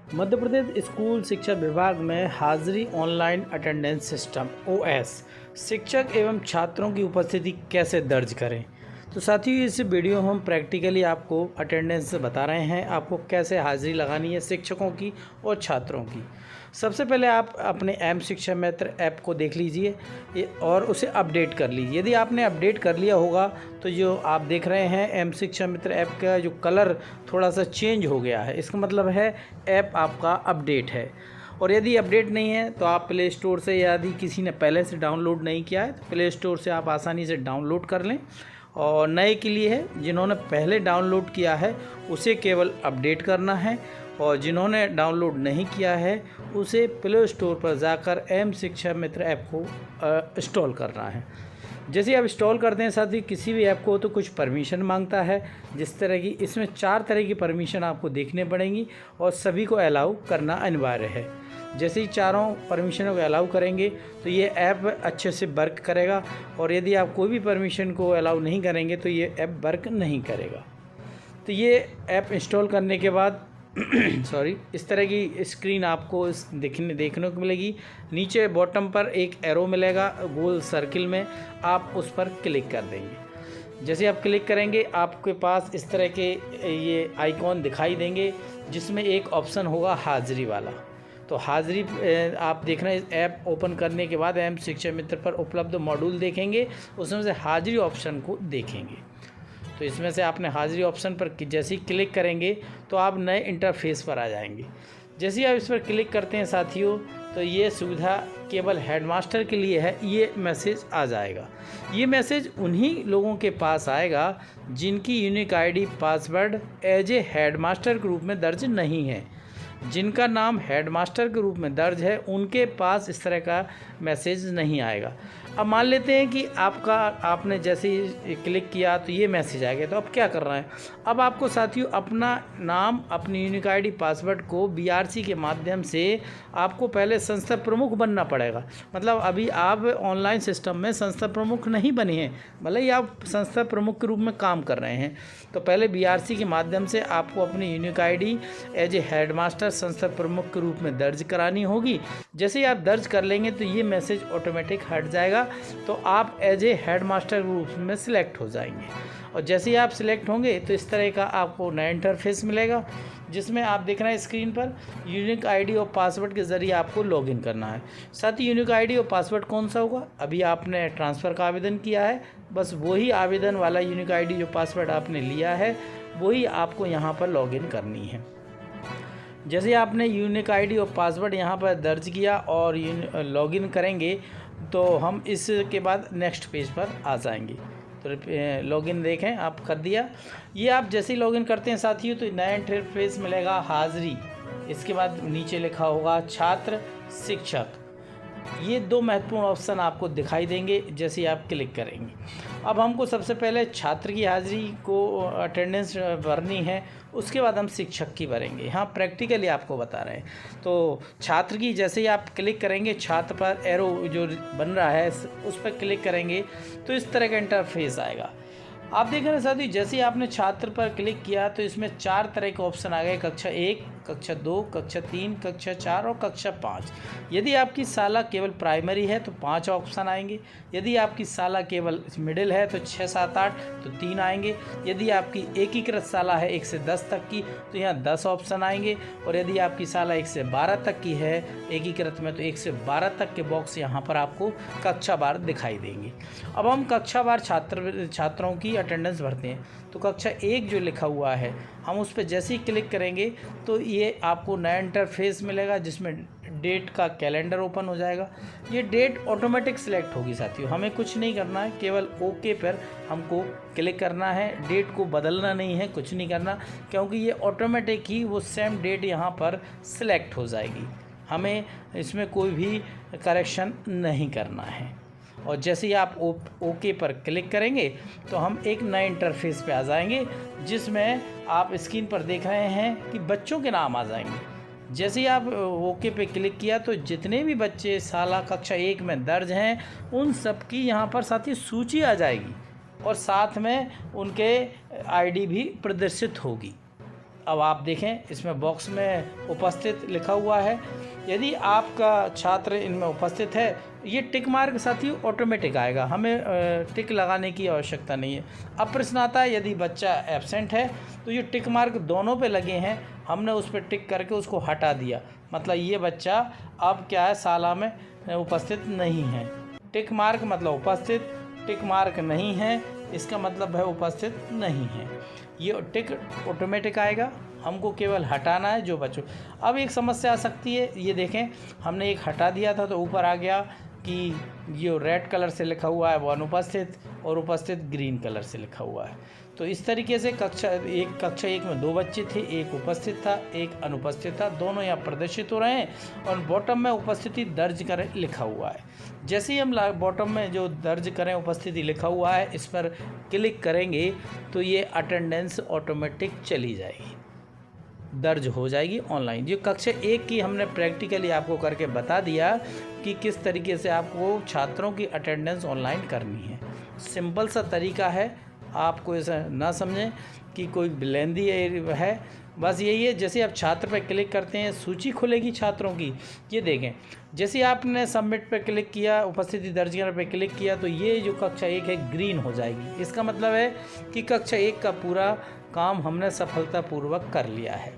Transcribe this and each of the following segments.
Madhya Pradesh school शिक्षा विभाग में हाजिरी ऑनलाइन अटेंडेंस सिस्टम ओएस शिक्षक एवं छात्रों की उपस्थिति कैसे दर्ज करें। तो साथियों, इस वीडियो हम प्रैक्टिकली आपको अटेंडेंस बता रहे हैं, आपको कैसे हाजिरी लगानी है शिक्षकों की और छात्रों की। सबसे पहले आप अपने एम शिक्षा मित्र ऐप को देख लीजिए और उसे अपडेट कर लीजिए। यदि आपने अपडेट कर लिया होगा तो जो आप देख रहे हैं एम शिक्षा मित्र ऐप का जो कलर थोड़ा सा चेंज हो गया है, इसका मतलब है ऐप आपका अपडेट है। और यदि अपडेट नहीं है तो आप प्ले स्टोर से, यदि किसी ने पहले से डाउनलोड नहीं किया है तो प्ले स्टोर से आप आसानी से डाउनलोड कर लें। और नए के लिए है, जिन्होंने पहले डाउनलोड किया है उसे केवल अपडेट करना है, और जिन्होंने डाउनलोड नहीं किया है उसे प्ले स्टोर पर जाकर एम शिक्षा मित्र ऐप को इंस्टॉल करना है। जैसे आप इंस्टॉल करते हैं, साथ ही किसी भी ऐप को तो कुछ परमिशन मांगता है, जिस तरह की इसमें 4 तरह की परमिशन आपको देखने पड़ेंगी और सभी को अलाउ करना अनिवार्य है। जैसे ही चारों परमिशनों को अलाउ करेंगे तो ये ऐप अच्छे से वर्क करेगा, और यदि आप कोई भी परमिशन को अलाउ नहीं करेंगे तो ये ऐप वर्क नहीं करेगा। तो ये ऐप इंस्टॉल करने के बाद इस तरह की स्क्रीन आपको देखने को मिलेगी। नीचे बॉटम पर एक एरो मिलेगा गोल सर्किल में, आप उस पर क्लिक कर देंगे। जैसे आप क्लिक करेंगे आपके पास इस तरह के ये आइकॉन दिखाई देंगे, जिसमें एक ऑप्शन होगा हाजिरी वाला। तो हाजिरी आप देख रहे हैं, ऐप ओपन करने के बाद एम शिक्षा मित्र पर उपलब्ध मॉड्यूल देखेंगे, उसमें से हाजिरी ऑप्शन को देखेंगे। तो इसमें से आपने हाजिरी ऑप्शन पर जैसे ही क्लिक करेंगे तो आप नए इंटरफेस पर आ जाएंगे। जैसे ही आप इस पर क्लिक करते हैं साथियों, तो ये सुविधा केवल हेडमास्टर के लिए है, ये मैसेज आ जाएगा। ये मैसेज उन्हीं लोगों के पास आएगा जिनकी unique ID password as a headmaster के रूप में दर्ज नहीं है। जिनका नाम हेडमास्टर के रूप में दर्ज है उनके पास इस तरह का मैसेज नहीं आएगा। अब मान लेते हैं कि आपने जैसे ही क्लिक किया तो ये मैसेज आ गया, तो अब क्या करना है? अब आपको साथियों अपना नाम, अपनी यूनिक आईडी पासवर्ड को बीआरसी के माध्यम से आपको पहले संस्था प्रमुख बनना पड़ेगा। मतलब अभी आप ऑनलाइन सिस्टम में संस्था प्रमुख नहीं बने हैं, भले ही आप संस्था प्रमुख के रूप में काम कर रहे हैं, तो पहले बीआरसी के माध्यम से आपको अपनी unique ID as a headmaster संस्था प्रमुख के रूप में दर्ज करानी होगी। जैसे ही आप दर्ज कर लेंगे तो ये मैसेज ऑटोमेटिक हट जाएगा, तो आप एज ए हेडमास्टर रूप में सिलेक्ट हो जाएंगे। और जैसे ही आप सिलेक्ट होंगे तो इस तरह का आपको नया इंटरफेस मिलेगा, जिसमें आप देख रहे हैं स्क्रीन पर यूनिक आईडी और पासवर्ड के ज़रिए आपको लॉगिन करना है। साथ ही यूनिक आईडी और पासवर्ड कौन सा होगा? अभी आपने ट्रांसफ़र का आवेदन किया है, बस वही आवेदन वाला यूनिक आईडी जो पासवर्ड आपने लिया है वही आपको यहाँ पर लॉगिन करनी है। जैसे आपने यूनिक आईडी और पासवर्ड यहाँ पर दर्ज किया और लॉगिन करेंगे तो हम इसके बाद नेक्स्ट पेज पर आ जाएंगे। तो लॉगिन देखें आप कर दिया। ये आप जैसे ही लॉगिन करते हैं साथियों तो नया इंटरफेस मिलेगा हाजिरी, इसके बाद नीचे लिखा होगा छात्र शिक्षक। ये 2 महत्वपूर्ण ऑप्शन आपको दिखाई देंगे जैसे ही आप क्लिक करेंगे। अब हमको सबसे पहले छात्र की हाजिरी को अटेंडेंस भरनी है, उसके बाद हम शिक्षक की भरेंगे। हाँ, प्रैक्टिकली आपको बता रहे हैं। तो छात्र की जैसे ही आप क्लिक करेंगे, छात्र पर एरो जो बन रहा है उस पर क्लिक करेंगे तो इस तरह का इंटरफेस आएगा। आप देख रहे हैं साथियों, जैसे ही आपने छात्र पर क्लिक किया तो इसमें 4 तरह के ऑप्शन आ गए, कक्षा 1, कक्षा 2, कक्षा 3, कक्षा 4 और कक्षा 5। यदि आपकी शाला केवल प्राइमरी है तो 5 ऑप्शन आएंगे। यदि आपकी शाला केवल मिडिल है तो 6, 7, 8 तो 3 आएंगे। यदि आपकी एकीकृत शाला है 1 से 10 तक की तो यहाँ 10 ऑप्शन आएंगे। और यदि आपकी शाला 1 से 12 तक की है एकीकृत में तो 1 से 12 तक के बॉक्स यहाँ पर आपको कक्षावार दिखाई देंगे। अब हम कक्षावार छात्रों की अटेंडेंस भरते हैं। तो कक्षा 1 जो लिखा हुआ है हम उस पर जैसे ही क्लिक करेंगे तो ये आपको नया इंटरफेस मिलेगा, जिसमें डेट का कैलेंडर ओपन हो जाएगा। ये डेट ऑटोमेटिक सिलेक्ट होगी साथियों, हमें कुछ नहीं करना है, केवल ओके पर हमको क्लिक करना है। डेट को बदलना नहीं है, कुछ नहीं करना, क्योंकि ये ऑटोमेटिक ही वो सेम डेट यहाँ पर सिलेक्ट हो जाएगी। हमें इसमें कोई भी करेक्शन नहीं करना है। और जैसे ही आप ओके पर क्लिक करेंगे तो हम एक नए इंटरफेस पे आ जाएंगे, जिसमें आप स्क्रीन पर देख रहे हैं कि बच्चों के नाम आ जाएंगे। जैसे ही आप ओके पे क्लिक किया तो जितने भी बच्चे शाला कक्षा 1 में दर्ज हैं उन सब की यहाँ पर साथ ही सूची आ जाएगी, और साथ में उनके आईडी भी प्रदर्शित होगी। अब आप देखें इसमें बॉक्स में उपस्थित लिखा हुआ है। यदि आपका छात्र इनमें उपस्थित है, ये टिक मार्क साथियों ऑटोमेटिक आएगा, हमें टिक लगाने की आवश्यकता नहीं है। अब प्रश्न आता है यदि बच्चा एब्सेंट है तो ये टिक मार्क दोनों पे लगे हैं, हमने उस पर टिक करके उसको हटा दिया, मतलब ये बच्चा अब क्या है, शाला में उपस्थित नहीं है। टिक मार्क मतलब उपस्थित, टिक मार्क नहीं है इसका मतलब है उपस्थित नहीं है। ये टिक ऑटोमेटिक आएगा, हमको केवल हटाना है जो बच्चों। अब एक समस्या आ सकती है, ये देखें हमने एक हटा दिया था तो ऊपर आ गया कि ये रेड कलर से लिखा हुआ है वो अनुपस्थित और उपस्थित ग्रीन कलर से लिखा हुआ है। तो इस तरीके से कक्षा एक में 2 बच्चे थे, एक उपस्थित था एक अनुपस्थित था, दोनों यहाँ प्रदर्शित हो रहे हैं और बॉटम में उपस्थिति दर्ज करें लिखा हुआ है। जैसे ही हम बॉटम में जो दर्ज करें उपस्थिति लिखा हुआ है इस पर क्लिक करेंगे तो ये अटेंडेंस ऑटोमेटिक चली जाएगी, दर्ज हो जाएगी ऑनलाइन। जो कक्षा 1 की हमने प्रैक्टिकली आपको करके बता दिया कि किस तरीके से आपको छात्रों की अटेंडेंस ऑनलाइन करनी है। सिंपल सा तरीका है, आपको ऐसा ना समझें कि कोई लेंदी है, बस यही है। जैसे आप छात्र पर क्लिक करते हैं सूची खुलेगी छात्रों की, ये देखें जैसे आपने सबमिट पर क्लिक किया, उपस्थिति दर्ज करने पर क्लिक किया तो ये जो कक्षा 1 है ग्रीन हो जाएगी। इसका मतलब है कि कक्षा 1 का पूरा काम हमने सफलतापूर्वक कर लिया है।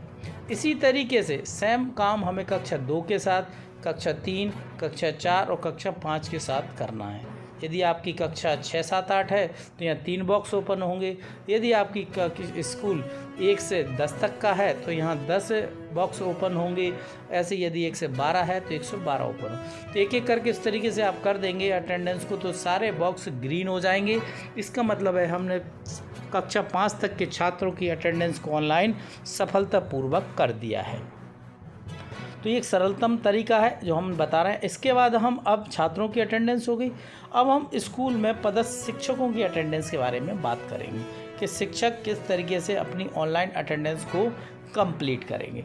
इसी तरीके से सेम काम हमें कक्षा 2 के साथ, कक्षा 3, कक्षा 4 और कक्षा 5 के साथ करना है। यदि आपकी कक्षा 6, 7, 8 है तो यहाँ 3 बॉक्स ओपन होंगे। यदि आपकी स्कूल 1 से 10 तक का है तो यहाँ 10 बॉक्स ओपन होंगे। ऐसे यदि 1 से 12 है तो 112 ओपन हो। तो एक एक करके इस तरीके से आप कर देंगे अटेंडेंस को तो सारे बॉक्स ग्रीन हो जाएंगे। इसका मतलब है हमने कक्षा 5 तक के छात्रों की अटेंडेंस को ऑनलाइन सफलतापूर्वक कर दिया है। तो ये एक सरलतम तरीका है जो हम बता रहे हैं। इसके बाद हम अब छात्रों की अटेंडेंस हो गई, अब हम स्कूल में पदस्थ शिक्षकों की अटेंडेंस के बारे में बात करेंगे कि शिक्षक किस तरीके से अपनी ऑनलाइन अटेंडेंस को कंप्लीट करेंगे।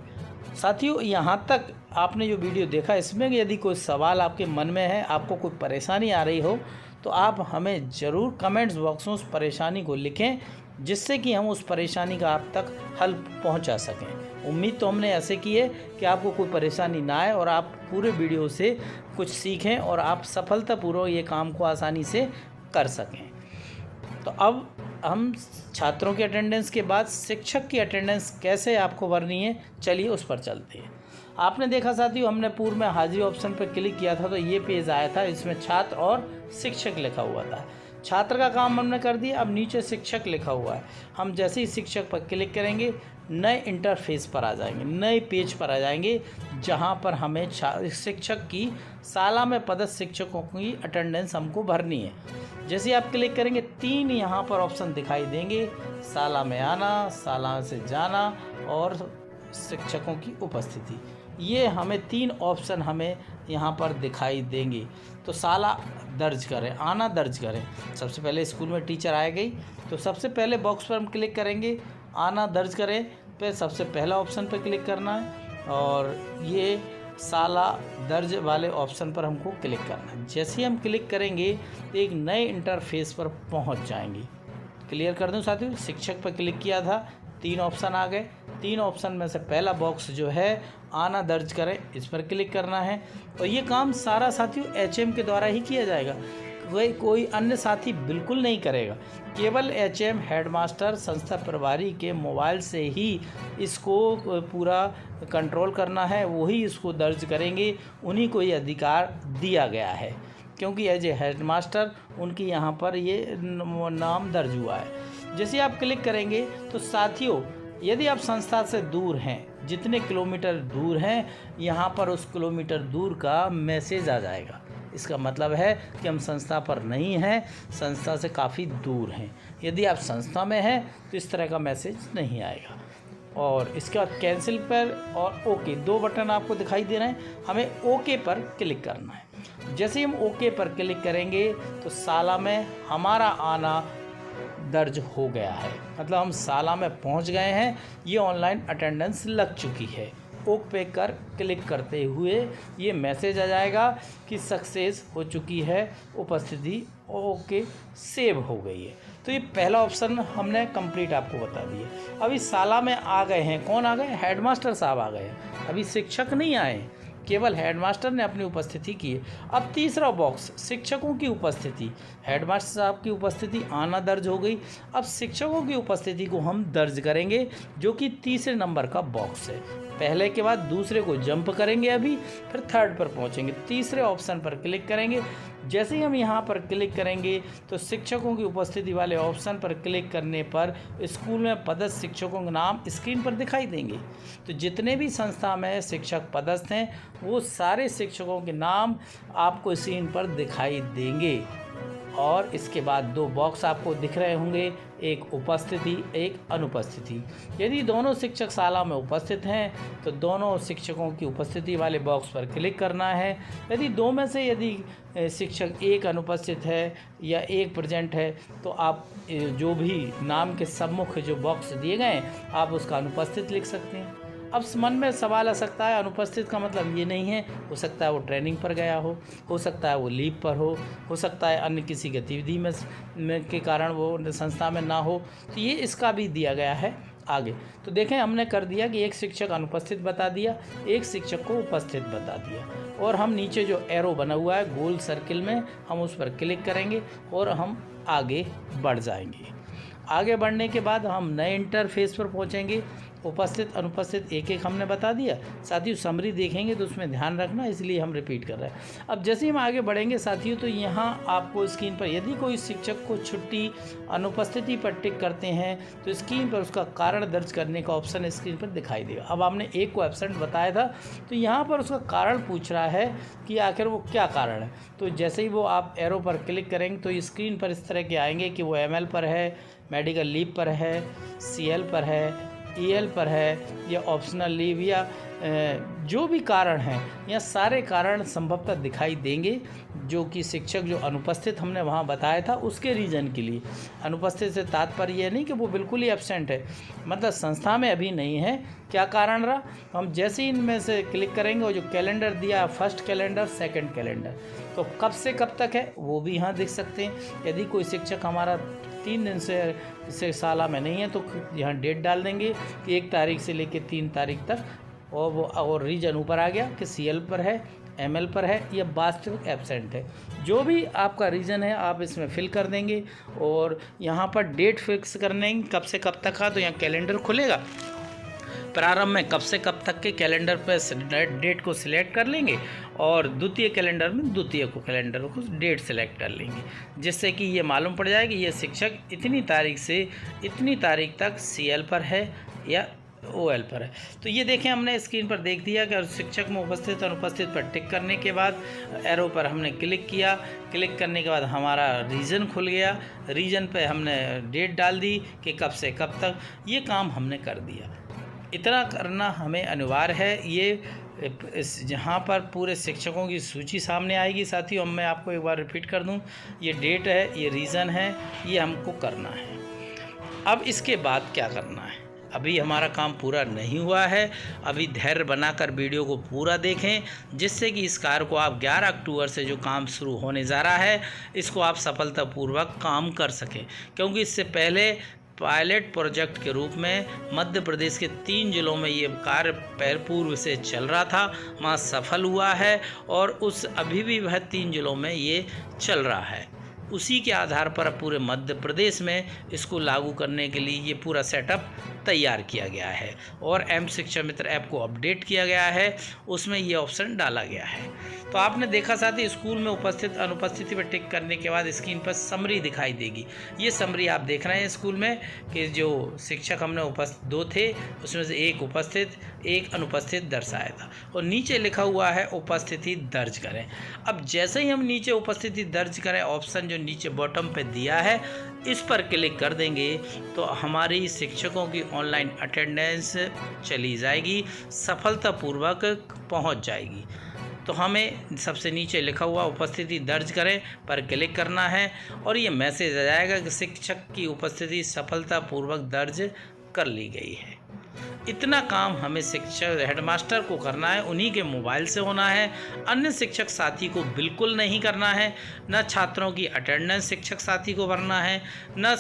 साथियों यहाँ तक आपने जो वीडियो देखा इसमें यदि कोई सवाल आपके मन में है, आपको कोई परेशानी आ रही हो तो आप हमें ज़रूर कमेंट्स बॉक्स में उस परेशानी को लिखें, जिससे कि हम उस परेशानी का आप तक हल पहुंचा सकें। उम्मीद तो हमने ऐसे की है कि आपको कोई परेशानी ना आए और आप पूरे वीडियो से कुछ सीखें और आप सफलतापूर्वक ये काम को आसानी से कर सकें। तो अब हम छात्रों की अटेंडेंस के बाद शिक्षक की अटेंडेंस कैसे आपको भरनी है, चलिए उस पर चलते हैं। आपने देखा साथियों हमने पूर्व में हाजिरी ऑप्शन पर क्लिक किया था तो ये पेज आया था, इसमें छात्र और शिक्षक लिखा हुआ था। छात्र का काम हमने कर दिया, अब नीचे शिक्षक लिखा हुआ है। हम जैसे ही शिक्षक पर क्लिक करेंगे नए इंटरफेस पर आ जाएंगे, नए पेज पर आ जाएंगे, जहां पर हमें शिक्षक की शाला में पदस्थ शिक्षकों की अटेंडेंस हमको भरनी है। जैसे ही आप क्लिक करेंगे 3 यहाँ पर ऑप्शन दिखाई देंगे, शाला में आना, शाला से जाना और शिक्षकों की उपस्थिति। ये हमें 3 ऑप्शन हमें यहाँ पर दिखाई देंगे। तो शाला दर्ज करें, आना दर्ज करें। सबसे पहले स्कूल में टीचर आ गई तो सबसे पहले बॉक्स पर हम क्लिक करेंगे, आना दर्ज करें, फिर सबसे पहला ऑप्शन पर क्लिक करना है और ये शाला दर्ज वाले ऑप्शन पर हमको क्लिक करना है। जैसे ही हम क्लिक करेंगे तो एक नए इंटरफेस पर पहुंच जाएंगे। क्लियर कर दूं साथियों, शिक्षक पर क्लिक किया था, 3 ऑप्शन आ गए। 3 ऑप्शन में से पहला बॉक्स जो है आना दर्ज करें, इस पर क्लिक करना है और ये काम सारा साथियों HM के द्वारा ही किया जाएगा। कोई अन्य साथी बिल्कुल नहीं करेगा, केवल HM हेडमास्टर संस्था प्रभारी के मोबाइल से ही इसको पूरा कंट्रोल करना है, वही इसको दर्ज करेंगे, उन्हीं को ये अधिकार दिया गया है क्योंकि एज ए हेडमास्टर उनकी यहाँ पर ये नाम दर्ज हुआ है। जैसे आप क्लिक करेंगे तो साथियों यदि आप संस्था से दूर हैं, जितने किलोमीटर दूर हैं, यहाँ पर उस किलोमीटर दूर का मैसेज आ जाएगा। इसका मतलब है कि हम संस्था पर नहीं हैं, संस्था से काफ़ी दूर हैं। यदि आप संस्था में हैं तो इस तरह का मैसेज नहीं आएगा। और इसके बाद कैंसिल पर और ओके 2 बटन आपको दिखाई दे रहे हैं, हमें ओके पर क्लिक करना है। जैसे ही हम ओके पर क्लिक करेंगे तो शाला में हमारा आना दर्ज हो गया है, मतलब हम शाला में पहुंच गए हैं, ये ऑनलाइन अटेंडेंस लग चुकी है। ओक पे कर क्लिक करते हुए ये मैसेज आ जाएगा कि सक्सेस हो चुकी है, उपस्थिति ओके सेव हो गई है। तो ये पहला ऑप्शन हमने कंप्लीट आपको बता दिया। अभी शाला में आ गए हैं, कौन आ गए? हेडमास्टर साहब आ गए हैं, अभी शिक्षक नहीं आए, केवल हेडमास्टर ने अपनी उपस्थिति की है। अब तीसरा बॉक्स शिक्षकों की उपस्थिति, हेडमास्टर साहब की उपस्थिति आना दर्ज हो गई। अब शिक्षकों की उपस्थिति को हम दर्ज करेंगे, जो कि तीसरे नंबर का बॉक्स है। पहले के बाद दूसरे को जंप करेंगे अभी, फिर थर्ड पर पहुंचेंगे, तीसरे ऑप्शन पर क्लिक करेंगे। जैसे ही हम यहाँ पर क्लिक करेंगे तो शिक्षकों की उपस्थिति वाले ऑप्शन पर क्लिक करने पर स्कूल में पदस्थ शिक्षकों के नाम स्क्रीन पर दिखाई देंगे। तो जितने भी संस्था में शिक्षक पदस्थ हैं वो सारे शिक्षकों के नाम आपको स्क्रीन पर दिखाई देंगे। और इसके बाद दो बॉक्स आपको दिख रहे होंगे, एक उपस्थिति, एक अनुपस्थिति। यदि दोनों शिक्षक शाला में उपस्थित हैं तो दोनों शिक्षकों की उपस्थिति वाले बॉक्स पर क्लिक करना है। यदि दो में से यदि शिक्षक एक अनुपस्थित है या एक प्रेजेंट है तो आप जो भी नाम के सम्मुख जो बॉक्स दिए गए हैं आप उसका अनुपस्थित लिख सकते हैं। अब मन में सवाल आ सकता है, अनुपस्थित का मतलब ये नहीं है, हो सकता है वो ट्रेनिंग पर गया हो सकता है वो लीव पर हो सकता है अन्य किसी गतिविधि में के कारण वो संस्था में ना हो, तो ये इसका भी दिया गया है आगे। तो देखें हमने कर दिया कि एक शिक्षक अनुपस्थित बता दिया, एक शिक्षक को उपस्थित बता दिया, और हम नीचे जो एरो बना हुआ है गोल सर्किल में हम उस पर क्लिक करेंगे और हम आगे बढ़ जाएंगे। आगे बढ़ने के बाद हम नए इंटरफेस पर पहुंचेंगे। उपस्थित अनुपस्थित एक एक हमने बता दिया। साथियों समरी देखेंगे तो उसमें ध्यान रखना, इसलिए हम रिपीट कर रहे हैं। अब जैसे ही हम आगे बढ़ेंगे साथियों तो यहाँ आपको स्क्रीन पर यदि कोई शिक्षक को छुट्टी अनुपस्थिति पर टिक करते हैं तो स्क्रीन पर उसका कारण दर्ज करने का ऑप्शन स्क्रीन पर दिखाई देगा। अब हमने एक को एब्सेंट बताया था तो यहाँ पर उसका कारण पूछ रहा है कि आखिर वो क्या कारण है। तो जैसे ही वो आप एरो पर क्लिक करेंगे तो स्क्रीन पर इस तरह के आएंगे कि वो ML पर है, मेडिकल लीव पर है, CL पर है, EL पर है, या ऑप्शनल लीव, या जो भी कारण हैं या सारे कारण संभवतः दिखाई देंगे, जो कि शिक्षक जो अनुपस्थित हमने वहाँ बताया था उसके रीज़न के लिए। अनुपस्थित से तात्पर्य यह नहीं कि वो बिल्कुल ही एब्सेंट है, मतलब संस्था में अभी नहीं है, क्या कारण रहा। हम जैसे ही इनमें से क्लिक करेंगे और जो कैलेंडर दिया, फर्स्ट कैलेंडर, सेकंड कैलेंडर, तो कब से कब तक है वो भी यहाँ देख सकते हैं। यदि कोई शिक्षक हमारा 3 दिन से शाला में नहीं है तो यहाँ डेट डाल देंगे कि 1 तारीख से लेकर 3 तारीख तक, और वो और रीजन ऊपर आ गया कि CL पर है, ML पर है, या वास्तविक एब्सेंट है। जो भी आपका रीज़न है आप इसमें फिल कर देंगे और यहाँ पर डेट फिक्स करने कब से कब तक का, तो यहाँ कैलेंडर खुलेगा, प्रारंभ में कब से कब तक के कैलेंडर पर डेट को सिलेक्ट कर लेंगे और द्वितीय कैलेंडर में द्वितीय को कैलेंडर को डेट सिलेक्ट कर लेंगे, जिससे कि ये मालूम पड़ जाए कि ये शिक्षक इतनी तारीख से इतनी तारीख तक CL पर है या OL पर है। तो ये देखें हमने स्क्रीन पर देख दिया कि शिक्षक में उपस्थित अनुपस्थित पर टिक करने के बाद एरो पर हमने क्लिक किया, क्लिक करने के बाद हमारा रीजन खुल गया, रीजन पे हमने डेट डाल दी कि कब से कब तक, ये काम हमने कर दिया। इतना करना हमें अनिवार्य है। ये जहाँ पर पूरे शिक्षकों की सूची सामने आएगी साथियों, मैं आपको एक बार रिपीट कर दूँ, ये डेट है, ये रीज़न है, ये हमको करना है। अब इसके बाद क्या करना है, अभी हमारा काम पूरा नहीं हुआ है, अभी धैर्य बनाकर वीडियो को पूरा देखें, जिससे कि इस कार्य को आप 11 अक्टूबर से जो काम शुरू होने जा रहा है इसको आप सफलतापूर्वक काम कर सकें। क्योंकि इससे पहले पायलट प्रोजेक्ट के रूप में मध्य प्रदेश के 3 जिलों में ये कार्य पूर्व से चल रहा था, वहाँ सफल हुआ है और उस अभी भी वह 3 जिलों में ये चल रहा है। उसी के आधार पर पूरे मध्य प्रदेश में इसको लागू करने के लिए ये पूरा सेटअप तैयार किया गया है और एम शिक्षा मित्र ऐप को अपडेट किया गया है, उसमें ये ऑप्शन डाला गया है। तो आपने देखा साथी, स्कूल में उपस्थित अनुपस्थिति पर टिक करने के बाद स्क्रीन पर समरी दिखाई देगी। ये समरी आप देख रहे हैं स्कूल में कि जो शिक्षक हमने उपस्थित 2 थे उसमें से 1 उपस्थित 1 अनुपस्थित दर्शाया था और नीचे लिखा हुआ है उपस्थिति दर्ज करें। अब जैसे ही हम नीचे उपस्थिति दर्ज करें, ऑप्शन जो नीचे बॉटम पे दिया है इस पर क्लिक कर देंगे तो हमारी शिक्षकों की ऑनलाइन अटेंडेंस चली जाएगी, सफलतापूर्वक पहुंच जाएगी। तो हमें सबसे नीचे लिखा हुआ उपस्थिति दर्ज करें पर क्लिक करना है और ये मैसेज आ जाएगा कि शिक्षक की उपस्थिति सफलतापूर्वक दर्ज कर ली गई है। इतना काम हमें शिक्षक हेडमास्टर को करना है, उन्हीं के मोबाइल से होना है। अन्य शिक्षक साथी को बिल्कुल नहीं करना है। न छात्रों की अटेंडेंस शिक्षक साथी को भरना है, न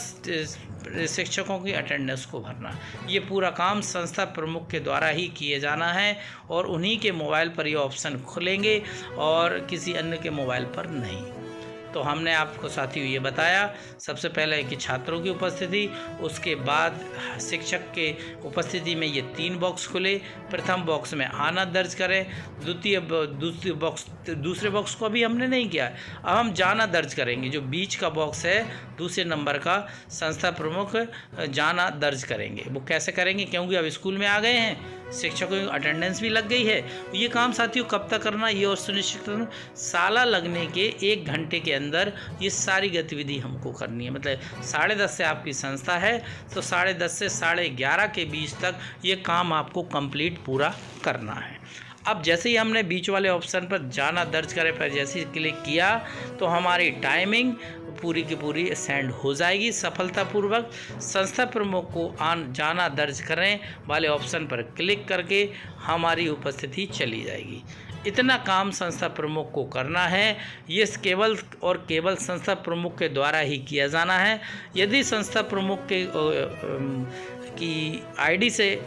शिक्षकों की अटेंडेंस को भरना। ये पूरा काम संस्था प्रमुख के द्वारा ही किए जाना है और उन्हीं के मोबाइल पर ये ऑप्शन खुलेंगे और किसी अन्य के मोबाइल पर नहीं। तो हमने आपको साथियों ये बताया, सबसे पहले कि छात्रों की उपस्थिति, उसके बाद शिक्षक के उपस्थिति में ये 3 बॉक्स खुले। प्रथम बॉक्स में आना दर्ज करें, दूसरे बॉक्स को अभी हमने नहीं किया है, अब हम जाना दर्ज करेंगे। जो बीच का बॉक्स है दूसरे नंबर का, संस्था प्रमुख जाना दर्ज करेंगे। वो कैसे करेंगे, क्योंकि अब स्कूल में आ गए हैं, शिक्षकों की अटेंडेंस भी लग गई है। ये काम साथियों कब तक करना, ये और सुनिश्चित करना, साला लगने के 1 घंटे के अंदर ये सारी गतिविधि हमको करनी है। मतलब 10:30 से आपकी संस्था है तो 10:30 से 11:30 के बीच तक ये काम आपको कंप्लीट पूरा करना है। अब जैसे ही हमने बीच वाले ऑप्शन पर जाना दर्ज करें पर जैसे ही क्लिक किया तो हमारी टाइमिंग पूरी की पूरी सेंड हो जाएगी सफलतापूर्वक। संस्था प्रमुख को जाना दर्ज करें वाले ऑप्शन पर क्लिक करके हमारी उपस्थिति चली जाएगी। इतना काम संस्था प्रमुख को करना है। ये केवल और केवल संस्था प्रमुख के द्वारा ही किया जाना है। यदि संस्था प्रमुख की आईडी से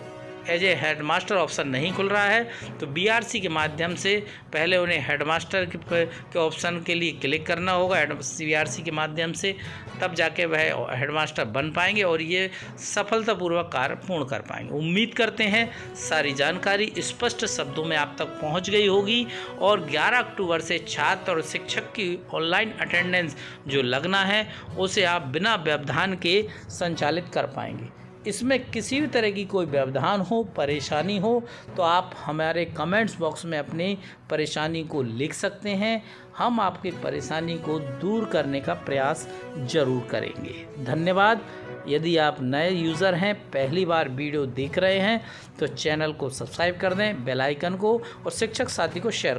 एज ए हेडमास्टर ऑप्शन नहीं खुल रहा है तो बीआरसी के माध्यम से पहले उन्हें हेडमास्टर के ऑप्शन के लिए क्लिक करना होगा बीआरसी के माध्यम से, तब जाके वह हेडमास्टर बन पाएंगे और ये सफलतापूर्वक कार्य पूर्ण कर पाएंगे। उम्मीद करते हैं सारी जानकारी स्पष्ट शब्दों में आप तक पहुंच गई होगी और 11 अक्टूबर से छात्र और शिक्षक की ऑनलाइन अटेंडेंस जो लगना है उसे आप बिना व्यवधान के संचालित कर पाएंगे। इसमें किसी भी तरह की कोई व्यवधान हो, परेशानी हो तो आप हमारे कमेंट्स बॉक्स में अपनी परेशानी को लिख सकते हैं। हम आपकी परेशानी को दूर करने का प्रयास ज़रूर करेंगे। धन्यवाद। यदि आप नए यूज़र हैं, पहली बार वीडियो देख रहे हैं तो चैनल को सब्सक्राइब कर दें, बेल आइकन को, और शिक्षक साथी को शेयर